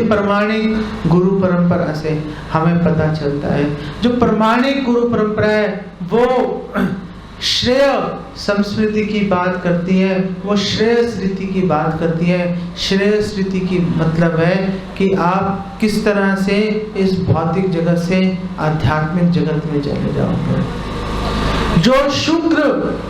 प्रामाणिक गुरु परंपरा से हमें पता चलता है। जो प्रामाणिक गुरु परंपरा है वो श्रेय संस्कृति की बात करती है, वो श्रेय स्मृति की बात करती है। श्रेय स्मृति की मतलब है कि आप किस तरह से इस भौतिक जगत से आध्यात्मिक जगत में चले जाओगे। जो शुक्र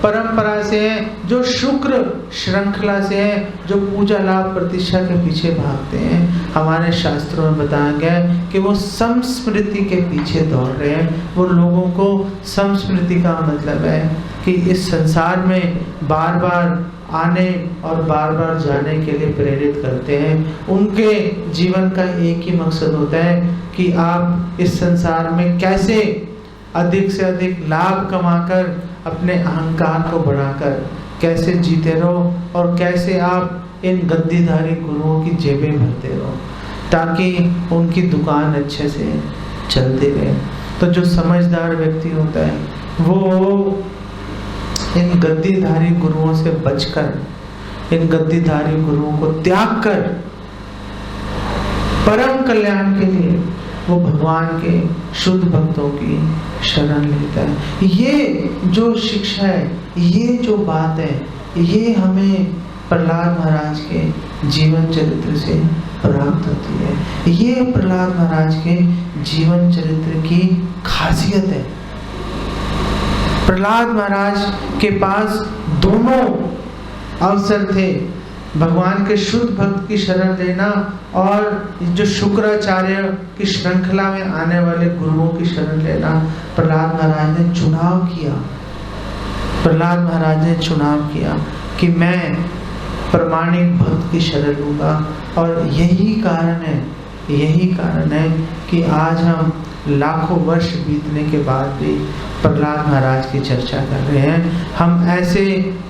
परंपरा से है, जो शुक्र श्रृंखला से है, जो पूजा लाभ प्रतिष्ठा के पीछे भागते हैं, हमारे शास्त्रों में बताया गया है कि वो संस्मृति के पीछे दौड़ रहे हैं। वो लोगों को संस्मृति का मतलब है कि इस संसार में बार बार आने और बार बार जाने के लिए प्रेरित करते हैं। उनके जीवन का एक ही मकसद होता है कि आप इस संसार में कैसे अधिक से अधिक लाभ कमाकर अपने अहंकार को बढ़ाकर कैसे जीते रहो और कैसे आप इन गद्दीधारी गुरुओं की जेबें भरते रहो ताकि उनकी दुकान अच्छे से चलती रहे। तो जो समझदार व्यक्ति होता है वो इन गद्दीधारी गुरुओं से बचकर, इन गद्दीधारी गुरुओं को त्याग कर परम कल्याण के लिए वो भगवान के शुद्ध भक्तों की शरण लेता है। ये जो शिक्षा है, ये जो बात है, ये हमें प्रहलाद महाराज के जीवन चरित्र से प्राप्त होती है। ये प्रहलाद महाराज के जीवन चरित्र की खासियत है। प्रहलाद महाराज के पास दोनों अवसर थे, भगवान के शुद्ध भक्त की शरण लेना और जो शुक्राचार्य की श्रृंखला में आने वाले गुरुओं की शरण लेना। प्रहलाद महाराज ने चुनाव किया, प्रहलाद महाराज ने चुनाव किया कि मैं प्रामाणिक भक्त की शरण लूंगा। और यही कारण है कि आज हम लाखों वर्ष बीतने के बाद भी प्रहलाद महाराज की चर्चा कर रहे हैं। हम ऐसे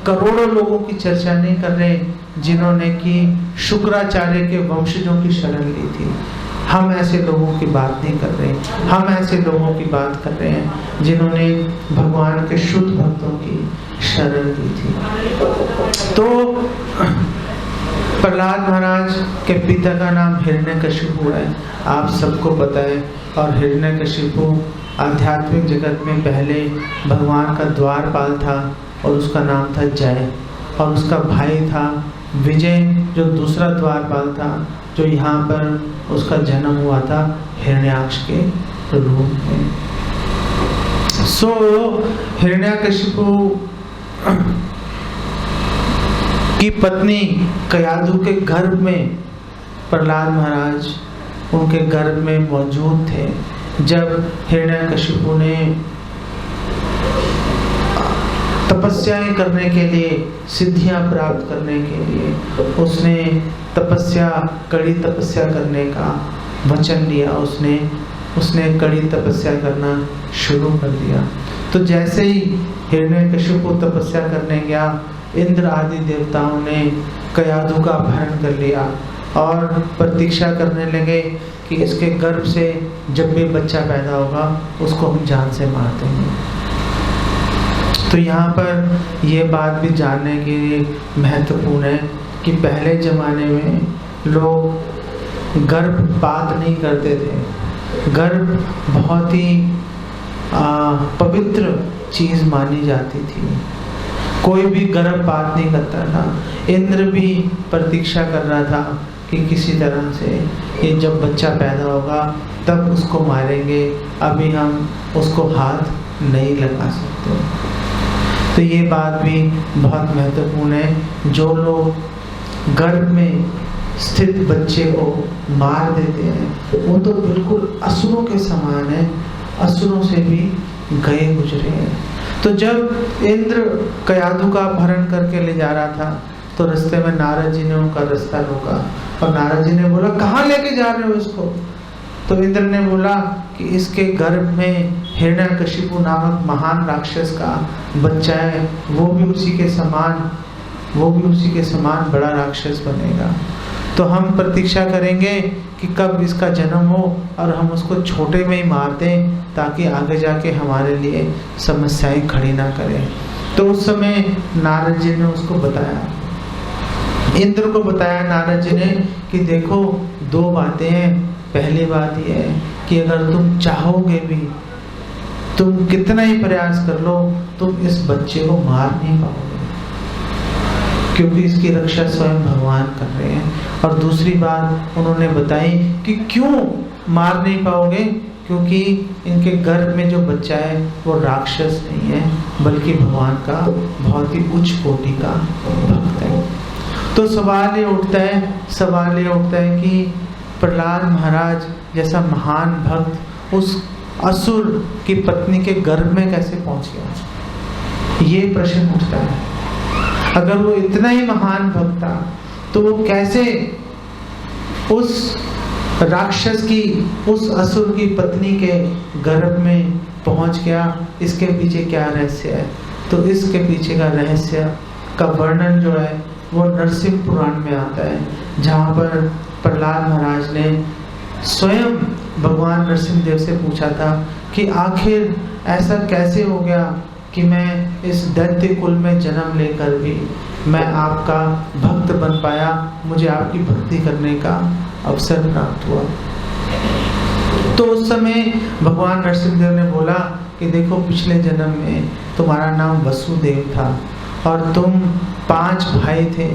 करोड़ों लोगों की चर्चा नहीं कर रहे जिन्होंने कि शुक्राचार्य के वंशजों की शरण ली थी। हम ऐसे लोगों की बात नहीं कर रहे। हम ऐसे लोगों की बात कर रहे हैं जिन्होंने भगवान के शुद्ध भक्तों की शरण ली थी। तो प्रहलाद महाराज के पिता का नाम हिरण्यकशिपु है, आप सबको पता है। और हिरण्यकशिपु आध्यात्मिक जगत में पहले भगवान का द्वारपाल था और उसका नाम था जय। और उसका भाई था विजय जो दूसरा द्वारपाल था, जो यहाँ पर उसका जन्म हुआ था हिरण्याक्ष के रूप में। सो हिरण्यकशिपु की पत्नी कयाधु के गर्भ में प्रहलाद महाराज उनके गर्भ में मौजूद थे। जब हिरण्यकशिपु ने तपस्याएं करने के लिए, सिद्धियां प्राप्त करने के लिए उसने कड़ी तपस्या करने का वचन लिया। उसने कड़ी तपस्या करना शुरू कर दिया। तो जैसे ही हिरण्यकशिपु तपस्या करने गया, इंद्र आदि देवताओं ने कयाधु का अपहरण कर लिया और प्रतीक्षा करने लगे कि इसके गर्भ से जब भी बच्चा पैदा होगा उसको हम जान से मार देंगे। तो यहाँ पर ये बात भी जानने के लिए महत्वपूर्ण है कि पहले जमाने में लोग गर्भपात नहीं करते थे। गर्भ बहुत ही पवित्र चीज मानी जाती थी, कोई भी गर्भपात नहीं करता था। इंद्र भी प्रतीक्षा कर रहा था कि किसी तरह से ये जब बच्चा पैदा होगा तब उसको मारेंगे, अभी हम उसको हाथ नहीं लगा सकते। तो ये बात भी बहुत महत्वपूर्ण है। जो लोग गर्भ में स्थित बच्चे को मार देते हैं वो तो बिल्कुल असुरों के समान है, असुरों से भी गए गुजरे हैं। तो जब इंद्र कयाधु का अपहरण करके ले जा रहा था तो रास्ते में नारद जी ने उनका रास्ता रोका और नारद जी ने बोला, कहाँ लेके जा रहे हो इसको? तो इंद्र ने बोला कि इसके गर्भ में हिरण्यकशिपु नामक महान राक्षस का बच्चा है, वो भी उसी के समान बड़ा राक्षस बनेगा। तो हम प्रतीक्षा करेंगे कि कब इसका जन्म हो और हम उसको छोटे में ही मार दें ताकि आगे जाके हमारे लिए समस्याएं खड़ी ना करें। तो उस समय नारद जी ने उसको बताया इंद्र को बताया नारद जी ने कि देखो 2 बातें हैं। पहली बात यह है कि अगर तुम चाहोगे भी, तुम कितना ही प्रयास कर लो, तुम इस बच्चे को मार नहीं पाओगे, क्योंकि इसकी रक्षा स्वयं भगवान कर रहे हैं। और दूसरी बात उन्होंने बताई कि क्यों मार नहीं पाओगे, क्योंकि इनके गर्भ में जो बच्चा है वो राक्षस नहीं है, बल्कि भगवान का बहुत ही उच्च कोटि का भक्त है। तो सवाल ये उठता है कि प्रहलाद महाराज जैसा महान भक्त उस असुर की पत्नी के गर्भ में कैसे पहुंच गया, ये प्रश्न उठता है। अगर वो इतना ही महान भक्त था तो वो कैसे उस राक्षस की, उस असुर की पत्नी के गर्भ में पहुंच गया, इसके पीछे क्या रहस्य है? तो इसके पीछे का रहस्य का वर्णन जो है वो नरसिंह पुराण में आता है, जहाँ पर प्रहलाद महाराज ने स्वयं भगवान नरसिंह देव से पूछा था कि आखिर ऐसा कैसे हो गया कि मैं इस दैत्य कुल में जन्म लेकर भी मैं आपका भक्त बन पाया, मुझे आपकी भक्ति करने का अवसर प्राप्त हुआ। तो उस समय भगवान नरसिंह देव ने बोला कि देखो, पिछले जन्म में तुम्हारा नाम वसुदेव था और तुम 5 भाई थे,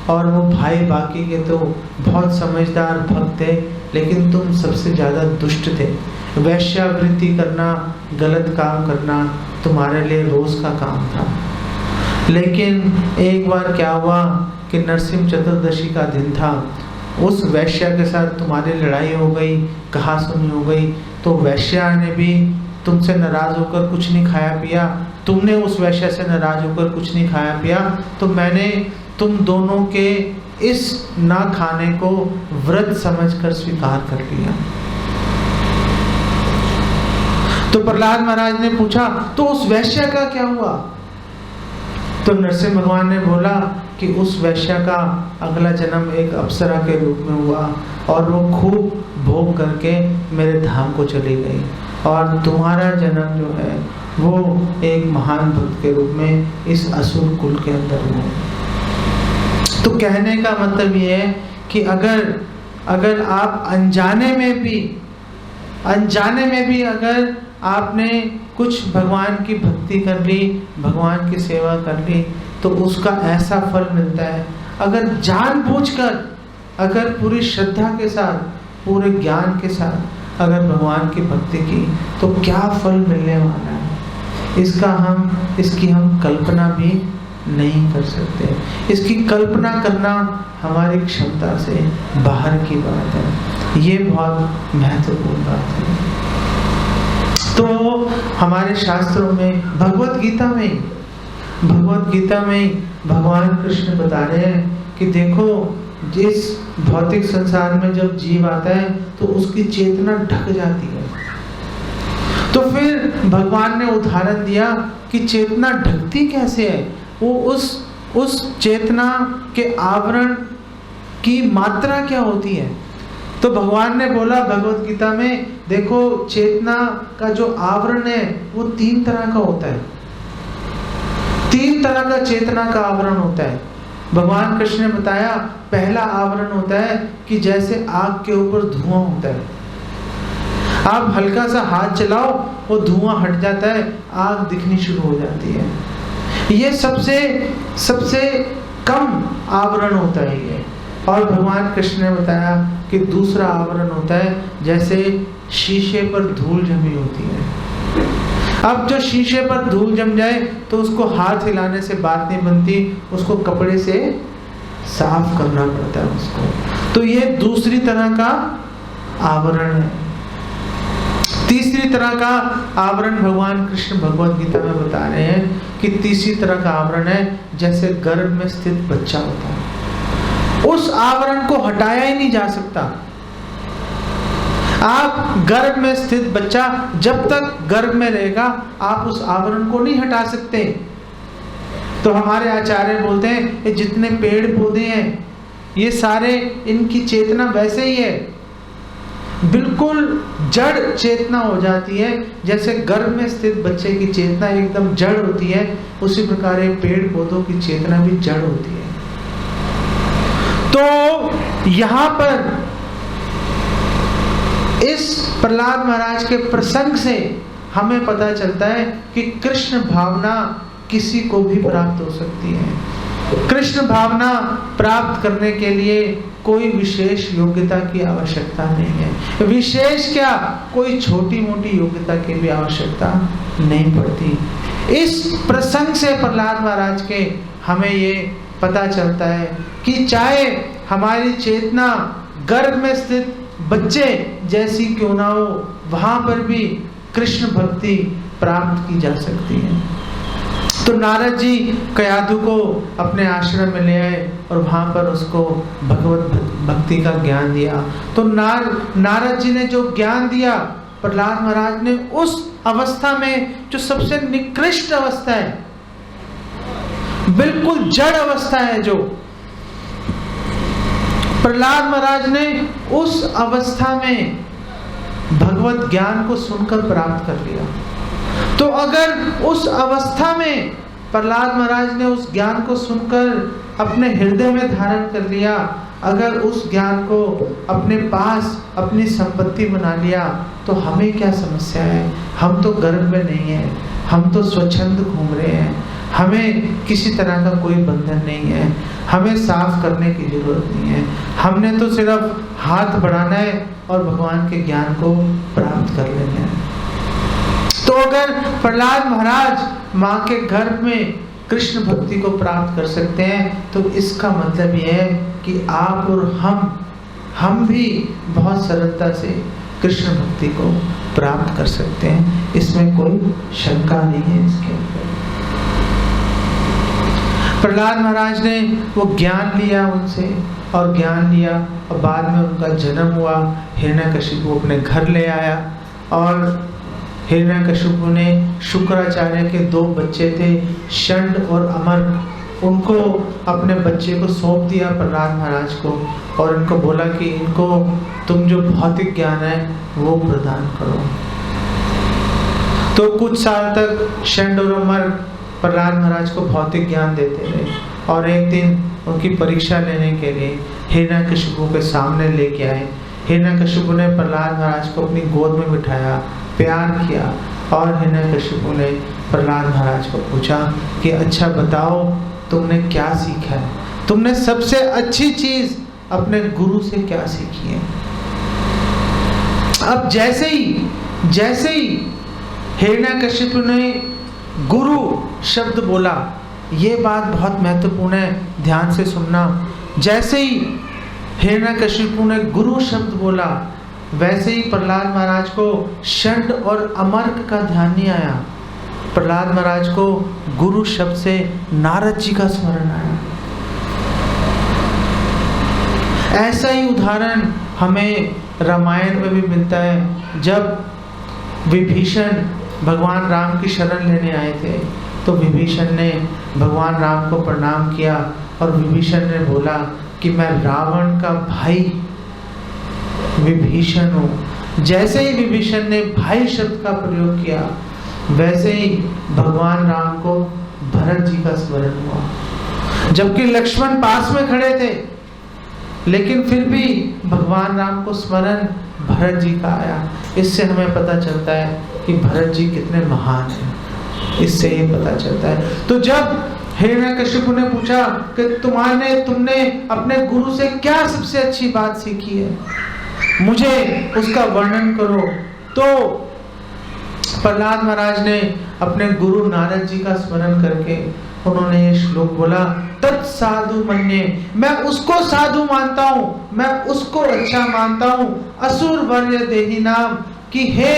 और वो भाई बाकी के तो बहुत समझदार भक्त थे, लेकिन तुम सबसे ज़्यादा दुष्ट थे। वैश्यावृत्ति करना, गलत काम करना तुम्हारे लिए रोज का काम था। लेकिन एक बार क्या हुआ कि नरसिंह चतुर्दशी का दिन था, उस वैश्या के साथ तुम्हारी लड़ाई हो गई, कहासुनी हो गई, तो वैश्या ने भी तुमसे नाराज होकर कुछ नहीं खाया पिया, तुमने उस वैश्या से नाराज होकर कुछ नहीं खाया पिया, तो मैंने तुम दोनों के इस ना खाने को व्रत समझकर स्वीकार कर लिया। तो प्रहलाद महाराज ने पूछा, तो उस वैश्या का क्या हुआ? तो नरसिंह भगवान ने बोला कि उस वैश्या का अगला जन्म एक अप्सरा के रूप में हुआ और वो खूब भोग करके मेरे धाम को चली गई, और तुम्हारा जन्म जो है वो एक महान भक्त के रूप में इस असुर कुल के अंदर हुआ। तो कहने का मतलब ये है कि अगर आप अनजाने में भी अगर आपने कुछ भगवान की भक्ति कर ली, भगवान की सेवा कर ली, तो उसका ऐसा फल मिलता है। अगर जानबूझकर, अगर पूरी श्रद्धा के साथ, पूरे ज्ञान के साथ अगर भगवान की भक्ति की, तो क्या फल मिलने वाला है, इसकी हम कल्पना भी नहीं कर सकते। इसकी कल्पना करना हमारी क्षमता से बाहर की बात है। ये बहुत महत्वपूर्ण बात है। तो हमारे शास्त्रों में, भगवत गीता में भगवान कृष्ण बता रहे हैं कि देखो, जिस भौतिक संसार में जब जीव आता है तो उसकी चेतना ढक जाती है। तो फिर भगवान ने उदाहरण दिया कि चेतना ढकती कैसे है। वो उस चेतना के आवरण की मात्रा क्या होती है। तो भगवान ने बोला भगवत गीता में, देखो, चेतना का जो आवरण है वो 3 तरह का होता है। 3 तरह का चेतना का आवरण होता है। भगवान कृष्ण ने बताया, पहला आवरण होता है कि जैसे आग के ऊपर धुआं होता है, आप हल्का सा हाथ चलाओ, वो धुआं हट जाता है, आग दिखनी शुरू हो जाती है। ये सबसे कम आवरण होता है ये। और भगवान कृष्ण ने बताया कि दूसरा आवरण होता है जैसे शीशे पर धूल जमी होती है। अब जो शीशे पर धूल जम जाए तो उसको हाथ हिलाने से बात नहीं बनती, उसको कपड़े से साफ करना पड़ता है उसको। तो ये दूसरी तरह का आवरण है। तीसरी तरह का आवरण भगवान कृष्ण भगवत गीता में बता रहे हैं कि तीसरी तरह का आवरण है जैसे गर्भ में स्थित बच्चा होता है। उस आवरण को हटाया ही नहीं जा सकता। आप गर्भ में स्थित बच्चा जब तक गर्भ में रहेगा, आप उस आवरण को नहीं हटा सकते। तो हमारे आचार्य बोलते हैं, ये जितने पेड़ पौधे हैं ये सारे, इनकी चेतना वैसे ही है, बिल्कुल जड़ चेतना हो जाती है। जैसे गर्भ में स्थित बच्चे की चेतना एकदम जड़ होती है, उसी प्रकार पेड़ पौधों की चेतना भी जड़ होती है। तो यहाँ पर इस प्रहलाद महाराज के प्रसंग से हमें पता चलता है कि कृष्ण भावना किसी को भी प्राप्त हो सकती है। कृष्ण भावना प्राप्त करने के लिए कोई विशेष योग्यता की आवश्यकता नहीं है। विशेष क्या, कोई छोटी मोटी योग्यता की भी आवश्यकता नहीं पड़ती। इस प्रसंग से प्रहलाद महाराज के हमें ये पता चलता है कि चाहे हमारी चेतना गर्भ में स्थित बच्चे जैसी क्यों ना हो, वहां पर भी कृष्ण भक्ति प्राप्त की जा सकती है। तो नारद जी कयाधु को अपने आश्रम में ले आए और वहां पर उसको भगवत भक्ति का ज्ञान दिया। तो नारद जी ने जो ज्ञान दिया, प्रहलाद महाराज ने उस अवस्था में जो सबसे निकृष्ट अवस्था है, बिल्कुल जड़ अवस्था है, जो प्रहलाद महाराज ने उस अवस्था में भगवत ज्ञान को सुनकर प्राप्त कर लिया। तो अगर उस अवस्था में प्रहलाद महाराज ने उस ज्ञान को सुनकर अपने हृदय में धारण कर लिया, अगर उस ज्ञान को अपने पास अपनी संपत्ति बना लिया, तो हमें क्या समस्या है? हम तो गर्भ में नहीं है, हम तो स्वच्छंद घूम रहे हैं, हमें किसी तरह का कोई बंधन नहीं है, हमें साफ करने की जरूरत नहीं है, हमने तो सिर्फ हाथ बढ़ाना है और भगवान के ज्ञान को प्राप्त कर लेना है। तो अगर प्रहलाद महाराज माँ के गर्भ में कृष्ण भक्ति को प्राप्त कर सकते हैं, तो इसका मतलब यह है कि आप और हम भी बहुत सरलता से कृष्ण भक्ति को प्राप्त कर सकते हैं। इसमें कोई शंका नहीं है इसके ऊपर। प्रहलाद महाराज ने वो ज्ञान लिया उनसे, और ज्ञान लिया और बाद में उनका जन्म हुआ। हिरण्यकशिपु अपने घर ले आया, और हिरण्यकशिपु ने शुक्राचार्य के 2 बच्चे थे, षंड और अमर, उनको अपने बच्चे को सौंप दिया प्रहलाद महाराज को, और इनको बोला कि इनको तुम जो भौतिक ज्ञान है वो प्रदान करो। तो कुछ साल तक षंड और अमर प्रहलाद महाराज को भौतिक ज्ञान देते रहे, और एक दिन उनकी परीक्षा लेने के लिए हिरण्यकशिपु के सामने लेके आए। हिरण्यकशिपु ने प्रहलाद महाराज को अपनी गोद में बिठाया, प्यार किया, और हिरण्यकशिपु ने प्रहलाद महाराज को पूछा कि अच्छा बताओ, तुमने क्या सीखा है? तुमने सबसे अच्छी चीज अपने गुरु से क्या सीखी है? अब जैसे ही हिरण्यकशिपु ने गुरु शब्द बोला, ये बात बहुत महत्वपूर्ण है, ध्यान से सुनना। जैसे ही हिरण्यकशिपु ने गुरु शब्द बोला, वैसे ही प्रहलाद महाराज को षंड और अमर्क का ध्यान नहीं आया। प्रहलाद महाराज को गुरु शब्द से नारद जी का स्मरण आया। ऐसा ही उदाहरण हमें रामायण में भी मिलता है। जब विभीषण भगवान राम की शरण लेने आए थे, तो विभीषण ने भगवान राम को प्रणाम किया, और विभीषण ने बोला कि मैं रावण का भाई विभीषण हूँ। जैसे ही विभीषण ने भाई शब्द का प्रयोग किया, वैसे ही भगवान राम को भरत जी का स्मरण हुआ। जबकि लक्ष्मण पास में खड़े थे, लेकिन फिर भी भगवान राम को स्मरण भरत जी का आया। इससे हमें पता चलता है कि भरत जी कितने महान हैं, इससे ये पता चलता है। तो जब हिरण्यकशिपु ने पूछा कि तुमने अपने गुरु से क्या सबसे अच्छी बात सीखी है, मुझे उसका वर्णन करो, तो प्रहलाद महाराज ने अपने गुरु नारद जी का स्मरण करके उन्होंने ये श्लोक बोला, तत्साधु मन्ये, मैं उसको साधु मानता हूँ, मैं उसको अच्छा मानता हूँ, असुर वर्य देहि नाम, कि हे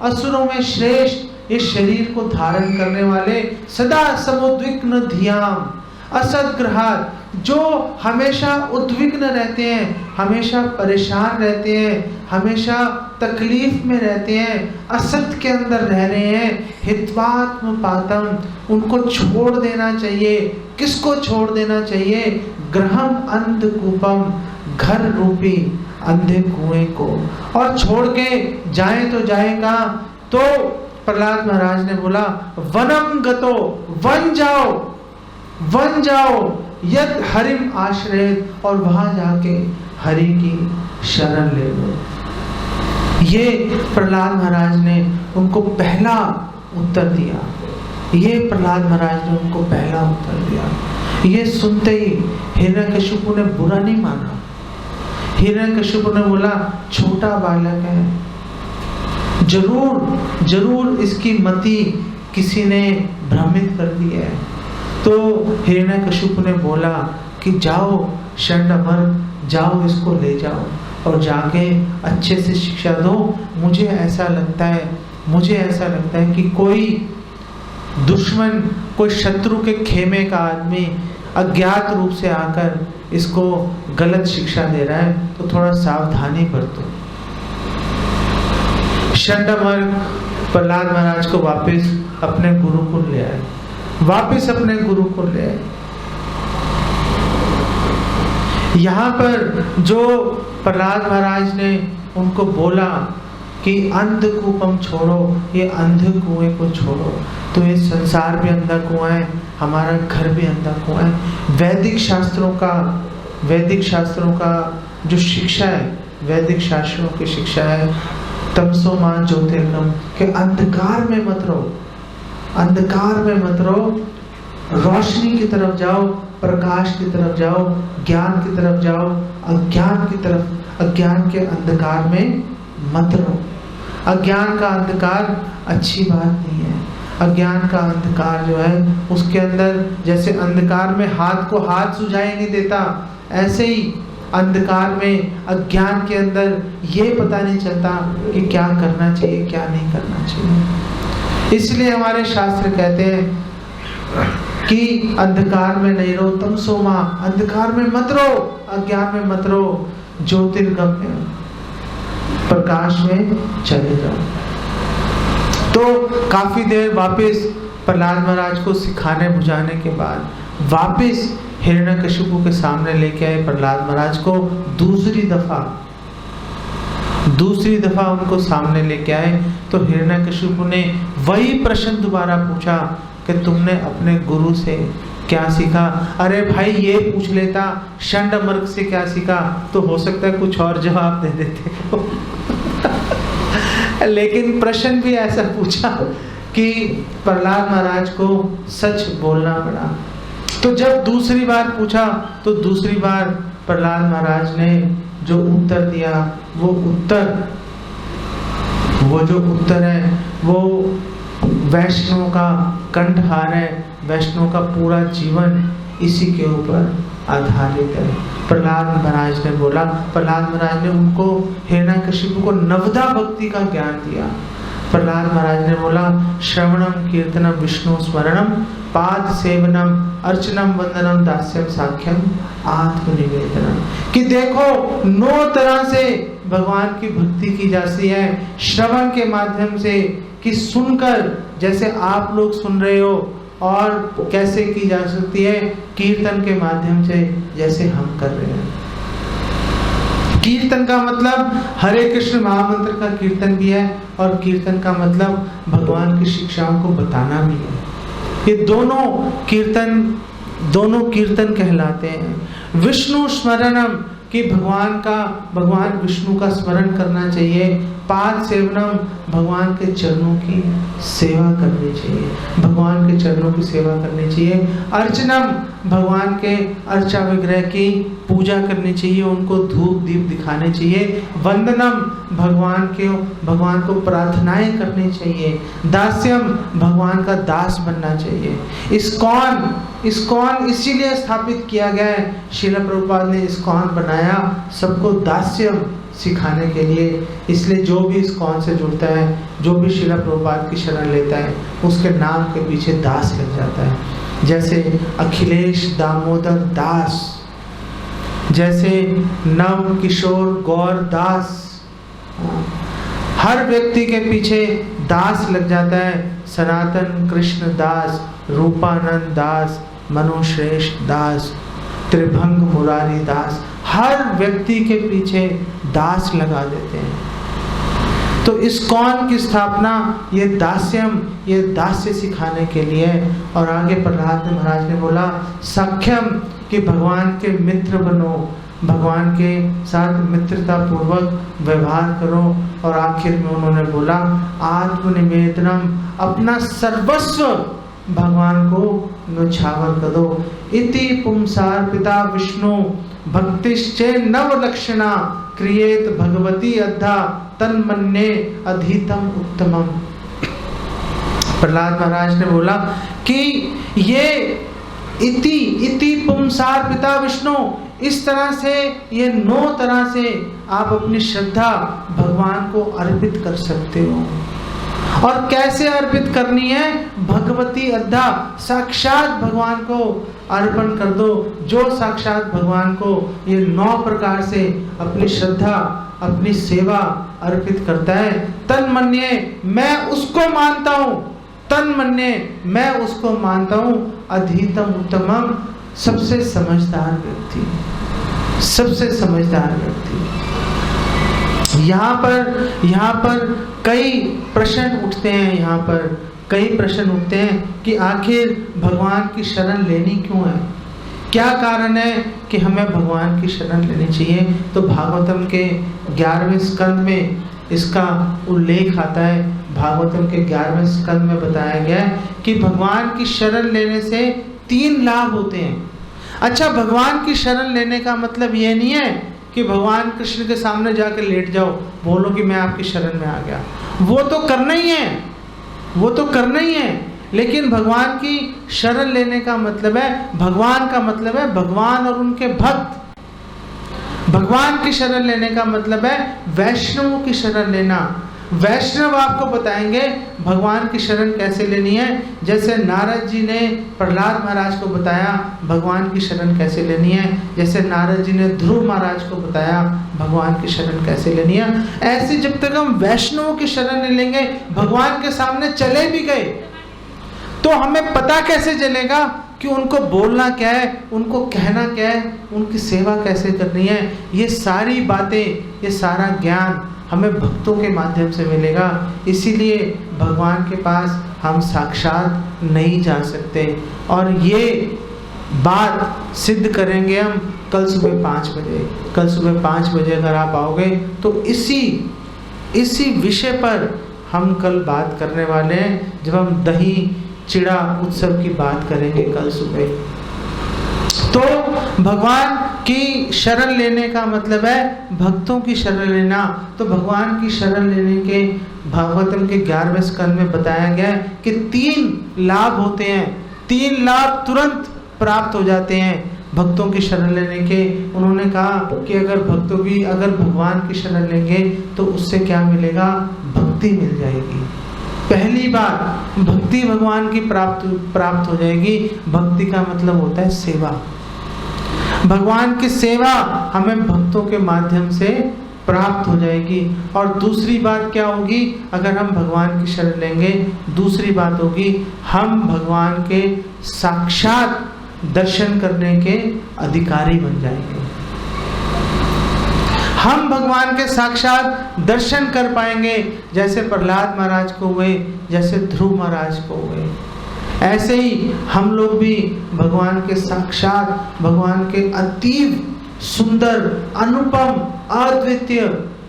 असुरों में श्रेष्ठ इस शरीर को धारण करने वाले, सदा समुद्विग्न धियाम असद्ग्रहात, जो हमेशा उद्विग्न रहते हैं, हमेशा परेशान रहते हैं, हमेशा तकलीफ में रहते हैं, असत के अंदर रह रहे हैं, हित्वात्म पातम, उनको छोड़ देना चाहिए। किसको छोड़ देना चाहिए? ग्रहम अंधकूपम, घर रूपी अंधे कुएं को। और छोड़ के जाए तो जाएगा। तो प्रहलाद महाराज ने बोला, वनम गतो, वन जाओ, वन जाओ। यद हरिम आश्रय, और वहां जाके हरि की शरण ले लो। ये प्रहलाद महाराज ने उनको पहला उत्तर दिया। ये प्रहलाद महाराज ने उनको पहला उत्तर दिया। ये सुनते ही हिरण्यकशिपु ने बुरा नहीं माना। हिरण्यकशिपु ने बोला छोटा बालक है, जरूर इसकी मति किसी ने भ्रमित कर दी है। तो हिरण्यकशिपु ने बोला कि जाओ षंडमर्ग, जाओ इसको ले जाओ और जाके अच्छे से शिक्षा दो। मुझे ऐसा लगता है कि कोई दुश्मन, कोई शत्रु के खेमे का आदमी अज्ञात रूप से आकर इसको गलत शिक्षा दे रहा है, तो थोड़ा सावधानी बरतो। षंडमर्ग प्रहलाद महाराज को वापस अपने गुरुकुल ले आए, यहाँ पर जो प्रहलाद महाराज ने उनको बोला कि अंधकूपम छोड़ो, ये अंधे कुएं को छोड़ो। तो ये संसार भी अंधा कुआं है, हमारा घर भी अंधा कुआं है। वैदिक शास्त्रों का जो शिक्षा है, वैदिक शास्त्रों की शिक्षा है तमसो मा ज्योतिर्गम, के अंधकार में मत रहो, रोशनी की तरफ जाओ, प्रकाश की तरफ जाओ, ज्ञान की तरफ जाओ। अज्ञान के अंधकार में मत रहो। अज्ञान का अंधकार अच्छी बात नहीं है। अज्ञान का अंधकार जो है, उसके अंदर जैसे अंधकार में हाथ को हाथ सुझाई नहीं देता, ऐसे ही अंधकार में, अज्ञान के अंदर ये पता नहीं चलता कि क्या करना चाहिए, क्या नहीं करना चाहिए। इसलिए हमारे शास्त्र कहते हैं कि अंधकार में नहीं रहो, तमसो मा, अंधकार में मत रहो, अज्ञान में मत रहो, ज्योतिर्गम्य, प्रकाश में चले जाओ। तो काफी देर वापस प्रहलाद महाराज को सिखाने बुझाने के बाद वापस हिरण्यकशिपु के सामने लेके आए प्रहलाद महाराज को। दूसरी दफा उनको सामने लेके आए तो हिरण्यकशिपु ने वही प्रश्न दोबारा पूछा कि तुमने अपने गुरु से क्या सीखा। अरे भाई ये पूछ लेता षंडमर्ग से क्या सीखा, तो हो सकता है कुछ और जवाब दे देते हो। लेकिन प्रश्न भी ऐसा पूछा कि प्रहलाद महाराज को सच बोलना पड़ा। तो जब दूसरी बार पूछा तो दूसरी बार प्रहलाद महाराज ने जो उत्तर दिया, वो जो उत्तर है वो वैष्णव का कंठहार है। वैष्णव का पूरा जीवन इसी के ऊपर आधारित है। प्रहलाद महाराज ने बोला, प्रहलाद महाराज ने उनको, हिरण्यकशिपु को नवदा भक्ति का ज्ञान दिया। प्रहलाद महाराज ने बोला श्रवणम कीर्तनम विष्णु स्मरणम पाद सेवनम अर्चनम वंदनम दास्यम साख्यम आत्मनिवेदनम, कि देखो 9 तरह से भगवान की भक्ति की जाती है। श्रवण के माध्यम से, कि सुनकर जैसे आप लोग सुन रहे हो, और कैसे की जा सकती है, कीर्तन के माध्यम से जैसे हम कर रहे हैं। कीर्तन का मतलब हरे कृष्ण महामंत्र का कीर्तन भी है, और कीर्तन का मतलब भगवान की शिक्षाओं को बताना भी है। ये दोनों कीर्तन कहलाते हैं। विष्णु स्मरणम, कि भगवान विष्णु का स्मरण करना चाहिए। पाद सेवनम, भगवान के चरणों की सेवा करनी चाहिए, भगवान के चरणों की सेवा करनी चाहिए। अर्चनम, भगवान के अर्चा विग्रह की पूजा करनी चाहिए, उनको धूप दीप दिखाने चाहिए। वंदनम, भगवान को प्रार्थनाएं करनी चाहिए। दास्यम, भगवान का दास बनना चाहिए। इस्कॉन इसीलिए स्थापित किया गया है, श्रील प्रभुपाद ने इस्कॉन बनाया सबको दास्यम सिखाने के लिए। इसलिए जो भी इस्कॉन से जुड़ता है, जो भी श्रील प्रभुपाद की शरण लेता है, उसके नाम के पीछे दास लग जाता है। जैसे अखिलेश दामोदर दास, जैसे नव किशोर गौर दास, हर व्यक्ति के पीछे दास लग जाता है। सनातन कृष्ण दास, रूपानंद दास, मनुश्रेष्ठ दास, त्रिभंग मुरारी दास, हर व्यक्ति के पीछे दास लगा देते हैं। तो इस्कॉन की स्थापना ये दास्य सिखाने के लिए। और आगे प्रहलाद महाराज ने बोला सख्यम, कि भगवान के मित्र बनो, भगवान के साथ मित्रता पूर्वक व्यवहार करो। और आखिर में उन्होंने बोला आत्मनिवेदनम, अपना सर्वस्व भगवान को न्योछावर कर दो। इति पुंसार पिता विष्णु भक्तिश्चे नव लक्षणा क्रियेत भगवती अद्धा तन्मन्ये अधीतम उत्तमम। प्रहलाद महाराज ने बोला कि ये इति पुंसार पिता विष्णु, इस तरह से ये 9 तरह से आप अपनी श्रद्धा भगवान को अर्पित कर सकते हो। और कैसे अर्पित करनी है? भगवती अद्धा, साक्षात भगवान को अर्पण कर दो। जो साक्षात भगवान को ये 9 प्रकार से अपनी श्रद्धा, अपनी सेवा अर्पित करता है, तन मन्ये, मैं उसको मानता हूँ, तन मन्ये, मैं उसको मानता हूँ, अधीतम उत्तमम, सबसे समझदार व्यक्ति, सबसे समझदार व्यक्ति। यहाँ पर कई प्रश्न उठते हैं, यहाँ पर कई प्रश्न उठते हैं कि आखिर भगवान की शरण लेनी क्यों है, क्या कारण है कि हमें भगवान की शरण लेनी चाहिए। तो भागवतम के 11वें स्कंद में इसका उल्लेख आता है। भागवतम के 11वें स्कंद में बताया गया है कि भगवान की शरण लेने से 3 लाभ होते हैं। अच्छा, भगवान की शरण लेने का मतलब ये नहीं है कि भगवान कृष्ण के सामने जाकर लेट जाओ, बोलो कि मैं आपकी शरण में आ गया। वो तो करना ही है, वो तो करना ही है, लेकिन भगवान की शरण लेने का मतलब है, भगवान का मतलब है भगवान और उनके भक्त। भगवान की शरण लेने का मतलब है वैष्णवों की शरण लेना। वैष्णव आपको बताएंगे भगवान की शरण कैसे लेनी है। जैसे नारद जी ने प्रहलाद महाराज को बताया भगवान की शरण कैसे लेनी है, जैसे नारद जी ने ध्रुव महाराज को बताया भगवान की शरण कैसे लेनी है, ऐसे जब तक हम वैष्णवों की शरण नहीं लेंगे, भगवान के सामने चले भी गए तो हमें पता कैसे चलेगा कि उनको बोलना क्या है, उनको कहना क्या है, उनकी सेवा कैसे करनी है। ये सारी बातें, ये सारा ज्ञान हमें भक्तों के माध्यम से मिलेगा। इसीलिए भगवान के पास हम साक्षात नहीं जा सकते। और ये बात सिद्ध करेंगे हम कल सुबह 5 बजे। कल सुबह 5 बजे अगर आप आओगे तो इसी विषय पर हम कल बात करने वाले हैं, जब हम दही चिड़ा उत्सव की बात करेंगे कल सुबह। तो भगवान की शरण लेने का मतलब है भक्तों की शरण लेना। तो भगवान की शरण लेने के भागवतम के 11वें स्कंद में बताया गया है कि 3 लाभ होते हैं। 3 लाभ तुरंत प्राप्त हो जाते हैं भक्तों की शरण लेने के। उन्होंने कहा कि अगर भगवान की शरण लेंगे तो उससे क्या मिलेगा? भक्ति मिल जाएगी। पहली बात, भक्ति भगवान की प्राप्त हो जाएगी। भक्ति का मतलब होता है सेवा। भगवान की सेवा हमें भक्तों के माध्यम से प्राप्त हो जाएगी। और दूसरी बात क्या होगी? अगर हम भगवान की शरण लेंगे, दूसरी बात होगी हम भगवान के साक्षात दर्शन करने के अधिकारी बन जाएंगे। हम भगवान के साक्षात दर्शन कर पाएंगे, जैसे प्रहलाद महाराज को हुए, जैसे ध्रुव महाराज को हुए। ऐसे ही हम लोग भी भगवान के साक्षात, भगवान के अतीव सुंदर, अनुपम, अद्वितीय,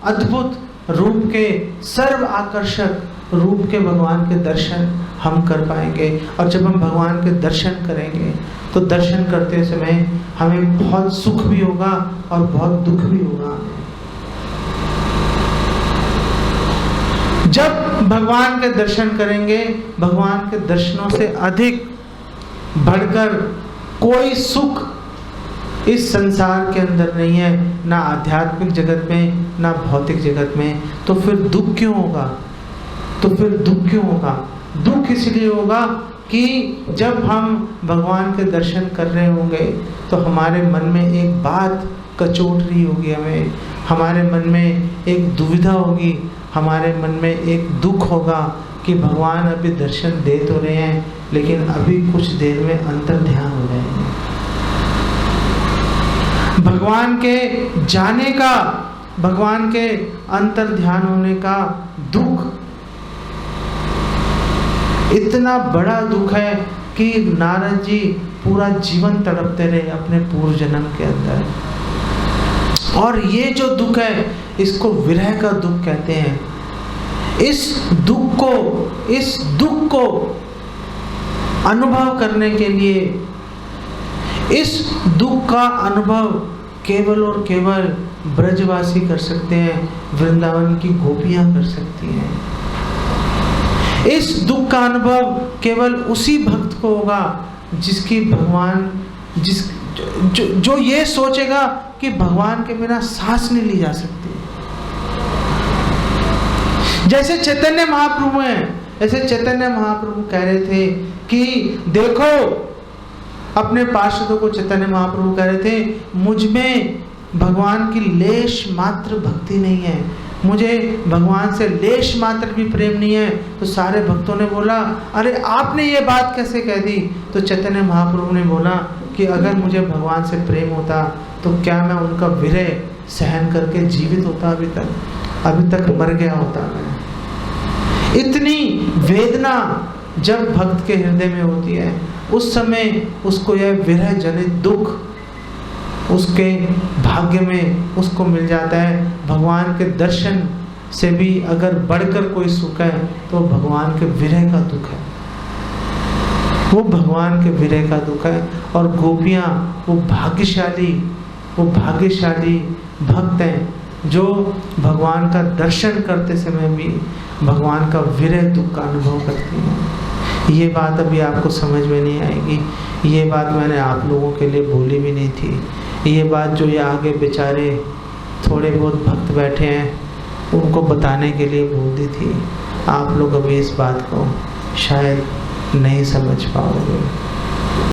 अद्भुत रूप के, सर्व आकर्षक रूप के भगवान के दर्शन हम कर पाएंगे। और जब हम भगवान के दर्शन करेंगे तो दर्शन करते समय हमें बहुत सुख भी होगा और बहुत दुख भी होगा। जब भगवान के दर्शन करेंगे, भगवान के दर्शनों से अधिक बढ़कर कोई सुख इस संसार के अंदर नहीं है, ना आध्यात्मिक जगत में, ना भौतिक जगत में। तो फिर दुख क्यों होगा? दुख इसलिए होगा कि जब हम भगवान के दर्शन कर रहे होंगे तो हमारे मन में एक बात कचोट रही होगी, हमारे मन में एक दुविधा होगी, हमारे मन में एक दुख होगा कि भगवान अभी दर्शन दे तो रहे हैं, लेकिन अभी कुछ देर में अंतर ध्यान हो जाएंगे। भगवान के जाने का, भगवान के अंतर ध्यान होने का दुख इतना बड़ा दुख है कि नारद जी पूरा जीवन तड़पते रहे अपने पूर्व जन्म के अंदर। और ये जो दुख है इसको विरह का दुख कहते हैं। इस दुख को अनुभव करने के लिए, इस दुख का अनुभव केवल और केवल ब्रजवासी कर सकते हैं, वृंदावन की गोपियां कर सकती हैं। इस दुख का अनुभव केवल उसी भक्त को होगा जिसकी भगवान जो ये सोचेगा कि भगवान के बिना सांस नहीं ली जा सकती। जैसे चैतन्य महाप्रभु हैं, ऐसे चैतन्य महाप्रभु कह रहे थे कि देखो, अपने पार्षदों को चैतन्य महाप्रभु कह रहे थे, मुझ में भगवान की लेश मात्र भक्ति नहीं है, मुझे भगवान से लेश मात्र भी प्रेम नहीं है। तो सारे भक्तों ने बोला, अरे आपने ये बात कैसे कह दी? तो चैतन्य महाप्रभु ने बोला कि अगर मुझे भगवान से प्रेम होता तो क्या मैं उनका विरह सहन करके जीवित होता? अभी तक मर गया होता मैं। इतनी वेदना जब भक्त के हृदय में होती है, उस समय उसको यह विरह जनित दुख उसके भाग्य में उसको मिल जाता है। भगवान के दर्शन से भी अगर बढ़कर कोई सुख है तो भगवान के विरह का दुख है, वो भगवान के विरह का दुख है। और गोपियाँ वो भाग्यशाली भक्त हैं जो भगवान का दर्शन करते समय भी भगवान का विरह दुख का अनुभव करती हैं। ये बात अभी आपको समझ में नहीं आएगी, ये बात मैंने आप लोगों के लिए बोली भी नहीं थी। ये बात जो ये आगे बेचारे थोड़े बहुत भक्त बैठे हैं उनको बताने के लिए बोल दी थी। आप लोग अभी इस बात को शायद नहीं समझ पाओगे।